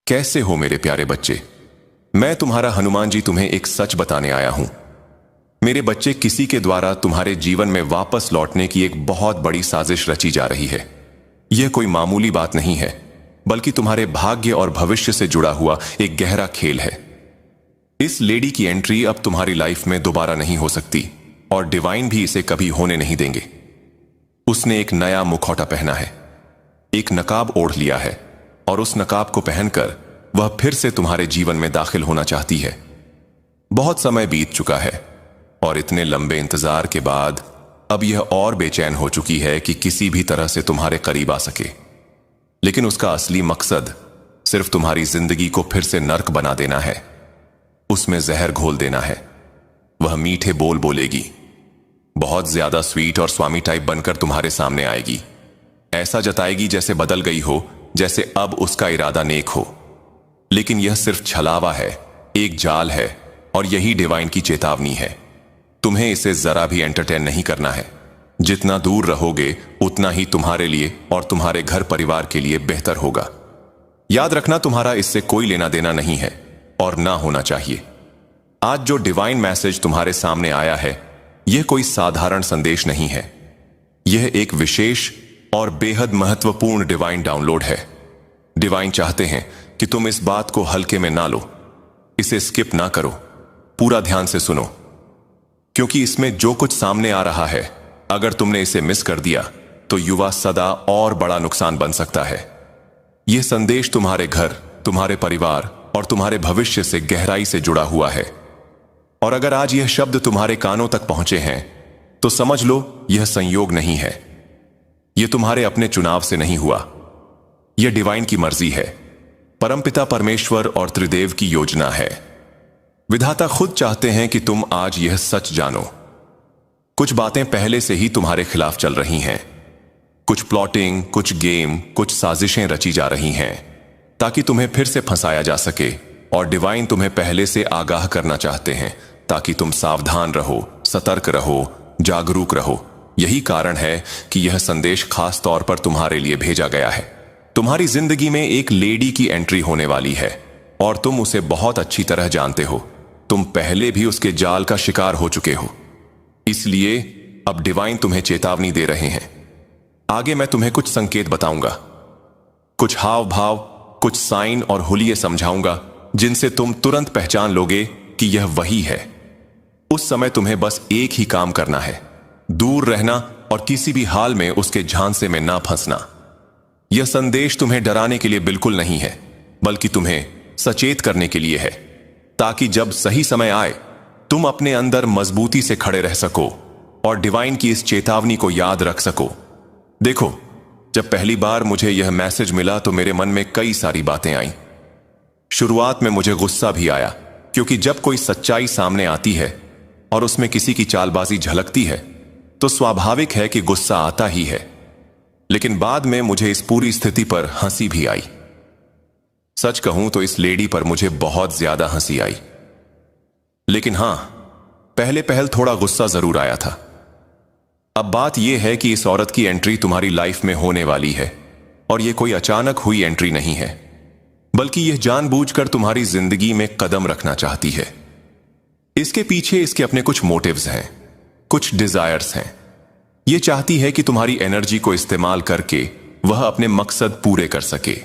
कैसे हो मेरे प्यारे बच्चे। मैं तुम्हारा हनुमान जी तुम्हें एक सच बताने आया हूं। मेरे बच्चे, किसी के द्वारा तुम्हारे जीवन में वापस लौटने की एक बहुत बड़ी साजिश रची जा रही है। यह कोई मामूली बात नहीं है, बल्कि तुम्हारे भाग्य और भविष्य से जुड़ा हुआ एक गहरा खेल है। इस लेडी की एंट्री अब तुम्हारी लाइफ में दोबारा नहीं हो सकती और डिवाइन भी इसे कभी होने नहीं देंगे। उसने एक नया मुखौटा पहना है, एक नकाब ओढ़ लिया है और उस नकाब को पहनकर वह फिर से तुम्हारे जीवन में दाखिल होना चाहती है। बहुत समय बीत चुका है और इतने लंबे इंतजार के बाद अब यह और बेचैन हो चुकी है कि किसी भी तरह से तुम्हारे करीब आ सके। लेकिन उसका असली मकसद सिर्फ तुम्हारी जिंदगी को फिर से नर्क बना देना है, उसमें जहर घोल देना है। वह मीठे बोल बोलेगी, बहुत ज्यादा स्वीट और स्वामी टाइप बनकर तुम्हारे सामने आएगी। ऐसा जताएगी जैसे बदल गई हो, जैसे अब उसका इरादा नेक हो। लेकिन यह सिर्फ छलावा है, एक जाल है, और यही डिवाइन की चेतावनी है। तुम्हें इसे जरा भी एंटरटेन नहीं करना है। जितना दूर रहोगे उतना ही तुम्हारे लिए और तुम्हारे घर परिवार के लिए बेहतर होगा। याद रखना, तुम्हारा इससे कोई लेना देना नहीं है और ना होना चाहिए। आज जो डिवाइन मैसेज तुम्हारे सामने आया है, यह कोई साधारण संदेश नहीं है। यह एक विशेष और बेहद महत्वपूर्ण डिवाइन डाउनलोड है। डिवाइन चाहते हैं कि तुम इस बात को हल्के में ना लो, इसे स्किप ना करो, पूरा ध्यान से सुनो, क्योंकि इसमें जो कुछ सामने आ रहा है, अगर तुमने इसे मिस कर दिया तो युवा सदा और बड़ा नुकसान बन सकता है। यह संदेश तुम्हारे घर, तुम्हारे परिवार और तुम्हारे भविष्य से गहराई से जुड़ा हुआ है। और अगर आज यह शब्द तुम्हारे कानों तक पहुंचे हैं तो समझ लो, यह संयोग नहीं है। यह तुम्हारे अपने चुनाव से नहीं हुआ, यह डिवाइन की मर्जी है। परमपिता परमेश्वर और त्रिदेव की योजना है। विधाता खुद चाहते हैं कि तुम आज यह सच जानो। कुछ बातें पहले से ही तुम्हारे खिलाफ चल रही हैं। कुछ प्लॉटिंग, कुछ गेम, कुछ साजिशें रची जा रही हैं ताकि तुम्हें फिर से फंसाया जा सके। और डिवाइन तुम्हें पहले से आगाह करना चाहते हैं ताकि तुम सावधान रहो, सतर्क रहो, जागरूक रहो। यही कारण है कि यह संदेश खास तौर पर तुम्हारे लिए भेजा गया है। तुम्हारी जिंदगी में एक लेडी की एंट्री होने वाली है और तुम उसे बहुत अच्छी तरह जानते हो। तुम पहले भी उसके जाल का शिकार हो चुके हो। इसलिए अब डिवाइन तुम्हें चेतावनी दे रहे हैं। आगे मैं तुम्हें कुछ संकेत बताऊंगा, कुछ हाव भाव, कुछ साइन और हुलिये समझाऊंगा जिनसे तुम तुरंत पहचान लोगे कि यह वही है। उस समय तुम्हें बस एक ही काम करना है, दूर रहना और किसी भी हाल में उसके झांसे में ना फंसना। यह संदेश तुम्हें डराने के लिए बिल्कुल नहीं है, बल्कि तुम्हें सचेत करने के लिए है, ताकि जब सही समय आए तुम अपने अंदर मजबूती से खड़े रह सको और डिवाइन की इस चेतावनी को याद रख सको। देखो, जब पहली बार मुझे यह मैसेज मिला तो मेरे मन में कई सारी बातें आईं। शुरुआत में मुझे गुस्सा भी आया, क्योंकि जब कोई सच्चाई सामने आती है और उसमें किसी की चालबाजी झलकती है तो स्वाभाविक है कि गुस्सा आता ही है। लेकिन बाद में मुझे इस पूरी स्थिति पर हंसी भी आई। सच कहूं तो इस लेडी पर मुझे बहुत ज्यादा हंसी आई। लेकिन हां, पहले थोड़ा गुस्सा जरूर आया था। अब बात यह है कि इस औरत की एंट्री तुम्हारी लाइफ में होने वाली है और यह कोई अचानक हुई एंट्री नहीं है, बल्कि यह जानबूझकर तुम्हारी जिंदगी में कदम रखना चाहती है। इसके पीछे इसके अपने कुछ मोटिव्स हैं, कुछ डिजायर्स हैं। यह चाहती है कि तुम्हारी एनर्जी को इस्तेमाल करके वह अपने मकसद पूरे कर सके।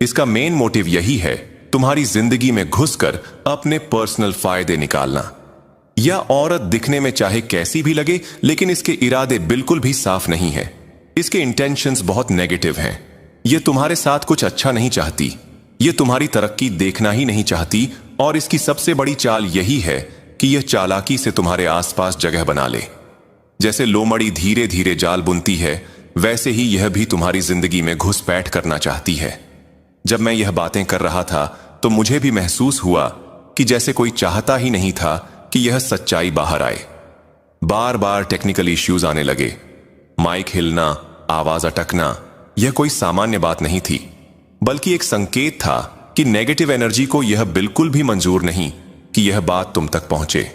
इसका मेन मोटिव यही है, तुम्हारी जिंदगी में घुसकर अपने पर्सनल फायदे निकालना। यह औरत दिखने में चाहे कैसी भी लगे, लेकिन इसके इरादे बिल्कुल भी साफ नहीं है। इसके इंटेंशंस बहुत नेगेटिव हैं। यह तुम्हारे साथ कुछ अच्छा नहीं चाहती, यह तुम्हारी तरक्की देखना ही नहीं चाहती। और इसकी सबसे बड़ी चाल यही है कि यह चालाकी से तुम्हारे आसपास जगह बना ले। जैसे लोमड़ी धीरे धीरे जाल बुनती है, वैसे ही यह भी तुम्हारी जिंदगी में घुसपैठ करना चाहती है। जब मैं यह बातें कर रहा था तो मुझे भी महसूस हुआ कि जैसे कोई चाहता ही नहीं था कि यह सच्चाई बाहर आए। बार बार टेक्निकल इश्यूज आने लगे, माइक हिलना, आवाज अटकना। यह कोई सामान्य बात नहीं थी, बल्कि एक संकेत था कि नेगेटिव एनर्जी को यह बिल्कुल भी मंजूर नहीं कि यह बात तुम तक पहुंचे।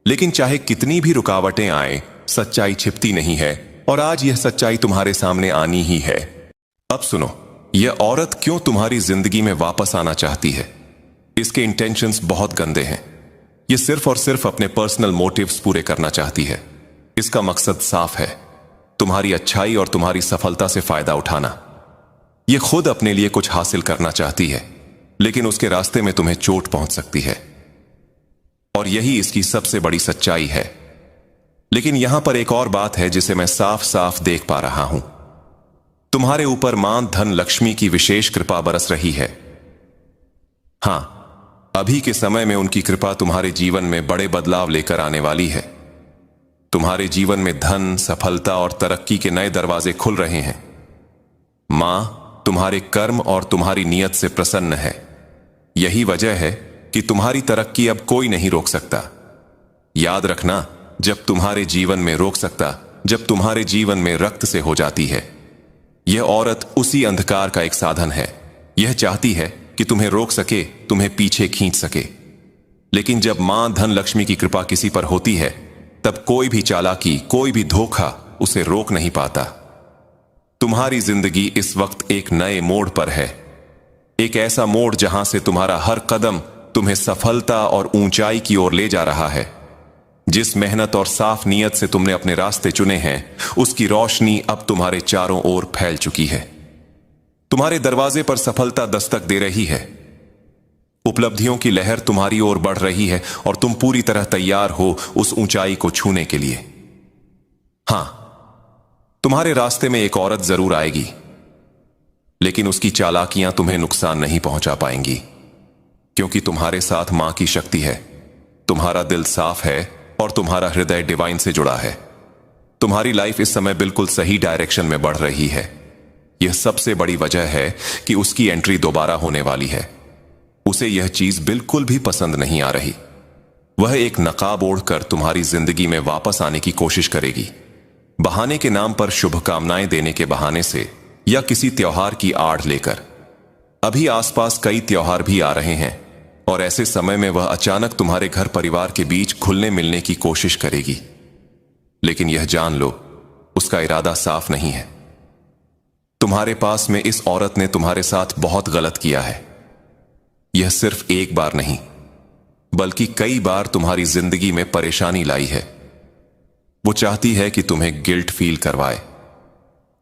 लेकिन चाहे कितनी भी रुकावटें आए, सच्चाई छिपती नहीं है और आज यह सच्चाई तुम्हारे सामने आनी ही है। अब सुनो, यह औरत क्यों तुम्हारी जिंदगी में वापस आना चाहती है? इसके इंटेंशंस बहुत गंदे हैं। यह सिर्फ और सिर्फ अपने पर्सनल मोटिव्स पूरे करना चाहती है। इसका मकसद साफ है, तुम्हारी अच्छाई और तुम्हारी सफलता से फायदा उठाना। यह खुद अपने लिए कुछ हासिल करना चाहती है, लेकिन उसके रास्ते में तुम्हें चोट पहुंच सकती है, और यही इसकी सबसे बड़ी सच्चाई है। लेकिन यहां पर एक और बात है जिसे मैं साफ साफ देख पा रहा हूं। तुम्हारे ऊपर मां धन लक्ष्मी की विशेष कृपा बरस रही है। हां, अभी के समय में उनकी कृपा तुम्हारे जीवन में बड़े बदलाव लेकर आने वाली है। तुम्हारे जीवन में धन, सफलता और तरक्की के नए दरवाजे खुल रहे हैं। मां तुम्हारे कर्म और तुम्हारी नियत से प्रसन्न है। यही वजह है कि तुम्हारी तरक्की अब कोई नहीं रोक सकता। याद रखना, जब तुम्हारे जीवन में रोक सकता, जब तुम्हारे जीवन में रक्त से हो जाती है। यह औरत उसी अंधकार का एक साधन है। यह चाहती है कि तुम्हें रोक सके, तुम्हें पीछे खींच सके। लेकिन जब मां धन लक्ष्मी की कृपा किसी पर होती है, तब कोई भी चालाकी, कोई भी धोखा उसे रोक नहीं पाता। तुम्हारी जिंदगी इस वक्त एक नए मोड़ पर है। एक ऐसा मोड़ जहां से तुम्हारा हर कदम तुम्हें सफलता और ऊंचाई की ओर ले जा रहा है। जिस मेहनत और साफ नीयत से तुमने अपने रास्ते चुने हैं, उसकी रोशनी अब तुम्हारे चारों ओर फैल चुकी है। तुम्हारे दरवाजे पर सफलता दस्तक दे रही है। उपलब्धियों की लहर तुम्हारी ओर बढ़ रही है और तुम पूरी तरह तैयार हो उस ऊंचाई को छूने के लिए। हां, तुम्हारे रास्ते में एक औरत जरूर आएगी, लेकिन उसकी चालाकियां तुम्हें नुकसान नहीं पहुंचा पाएंगी, क्योंकि तुम्हारे साथ मां की शक्ति है। तुम्हारा दिल साफ है और तुम्हारा हृदय डिवाइन से जुड़ा है। तुम्हारी लाइफ इस समय बिल्कुल सही डायरेक्शन में बढ़ रही है। यह सबसे बड़ी वजह है कि उसकी एंट्री दोबारा होने वाली है। उसे यह चीज बिल्कुल भी पसंद नहीं आ रही। वह एक नकाब ओढ़कर तुम्हारी जिंदगी में वापस आने की कोशिश करेगी, बहाने के नाम पर, शुभकामनाएं देने के बहाने से, या किसी त्योहार की आड़ लेकर। अभी आसपास कई त्योहार भी आ रहे हैं, और ऐसे समय में वह अचानक तुम्हारे घर परिवार के बीच घुलने मिलने की कोशिश करेगी। लेकिन यह जान लो, उसका इरादा साफ नहीं है। तुम्हारे पास में इस औरत ने तुम्हारे साथ बहुत गलत किया है। यह सिर्फ एक बार नहीं, बल्कि कई बार तुम्हारी जिंदगी में परेशानी लाई है। वो चाहती है कि तुम्हें गिल्ट फील करवाए,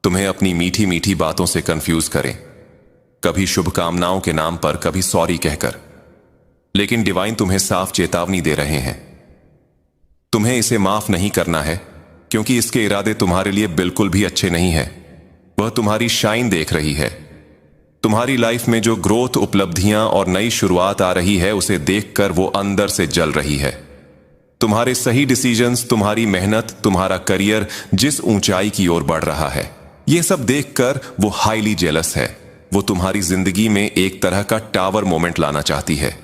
तुम्हें अपनी मीठी मीठी बातों से कंफ्यूज करें, कभी शुभकामनाओं के नाम पर, कभी सॉरी कहकर। लेकिन डिवाइन तुम्हें साफ चेतावनी दे रहे हैं। तुम्हें इसे माफ नहीं करना है, क्योंकि इसके इरादे तुम्हारे लिए बिल्कुल भी अच्छे नहीं है। वह तुम्हारी शाइन देख रही है। तुम्हारी लाइफ में जो ग्रोथ, उपलब्धियां और नई शुरुआत आ रही है, उसे देखकर वो अंदर से जल रही है। तुम्हारे सही डिसीजंस, तुम्हारी मेहनत, तुम्हारा करियर जिस ऊंचाई की ओर बढ़ रहा है, यह सब देखकर वो हाईली जेलस है। वो तुम्हारी जिंदगी में एक तरह का टावर मोमेंट लाना चाहती है,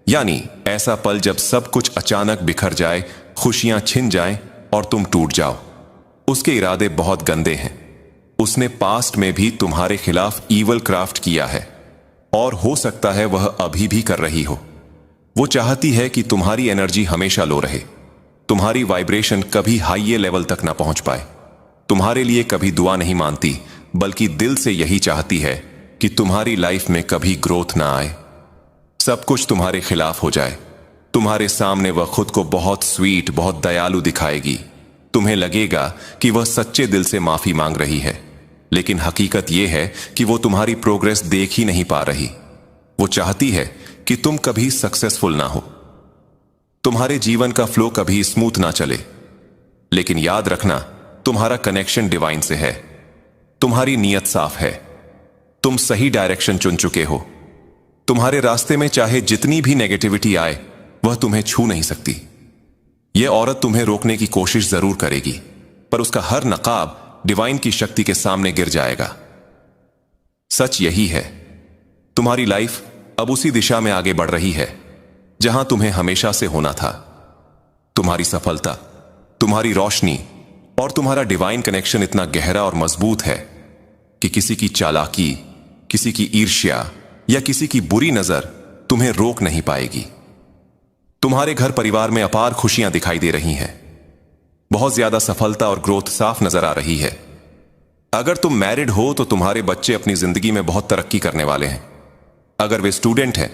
यानी ऐसा पल जब सब कुछ अचानक बिखर जाए, खुशियां छिन जाएं और तुम टूट जाओ। उसके इरादे बहुत गंदे हैं। उसने पास्ट में भी तुम्हारे खिलाफ ईवल क्राफ्ट किया है, और हो सकता है वह अभी भी कर रही हो। वो चाहती है कि तुम्हारी एनर्जी हमेशा लो रहे, तुम्हारी वाइब्रेशन कभी हाई लेवल तक ना पहुंच पाए। तुम्हारे लिए कभी दुआ नहीं मानती, बल्कि दिल से यही चाहती है कि तुम्हारी लाइफ में कभी ग्रोथ ना आए, सब कुछ तुम्हारे खिलाफ हो जाए। तुम्हारे सामने वह खुद को बहुत स्वीट, बहुत दयालु दिखाएगी। तुम्हें लगेगा कि वह सच्चे दिल से माफी मांग रही है, लेकिन हकीकत यह है कि वो तुम्हारी प्रोग्रेस देख ही नहीं पा रही। वो चाहती है कि तुम कभी सक्सेसफुल ना हो, तुम्हारे जीवन का फ्लो कभी स्मूथ ना चले। लेकिन याद रखना, तुम्हारा कनेक्शन डिवाइन से है। तुम्हारी नीयत साफ है, तुम सही डायरेक्शन चुन चुके हो। तुम्हारे रास्ते में चाहे जितनी भी नेगेटिविटी आए, वह तुम्हें छू नहीं सकती। यह औरत तुम्हें रोकने की कोशिश जरूर करेगी, पर उसका हर नकाब डिवाइन की शक्ति के सामने गिर जाएगा। सच यही है, तुम्हारी लाइफ अब उसी दिशा में आगे बढ़ रही है जहां तुम्हें हमेशा से होना था। तुम्हारी सफलता, तुम्हारी रोशनी और तुम्हारा डिवाइन कनेक्शन इतना गहरा और मजबूत है कि किसी की चालाकी, किसी की ईर्ष्या या किसी की बुरी नजर तुम्हें रोक नहीं पाएगी। तुम्हारे घर परिवार में अपार खुशियां दिखाई दे रही हैं। बहुत ज्यादा सफलता और ग्रोथ साफ नजर आ रही है। अगर तुम मैरिड हो तो तुम्हारे बच्चे अपनी जिंदगी में बहुत तरक्की करने वाले हैं। अगर वे स्टूडेंट हैं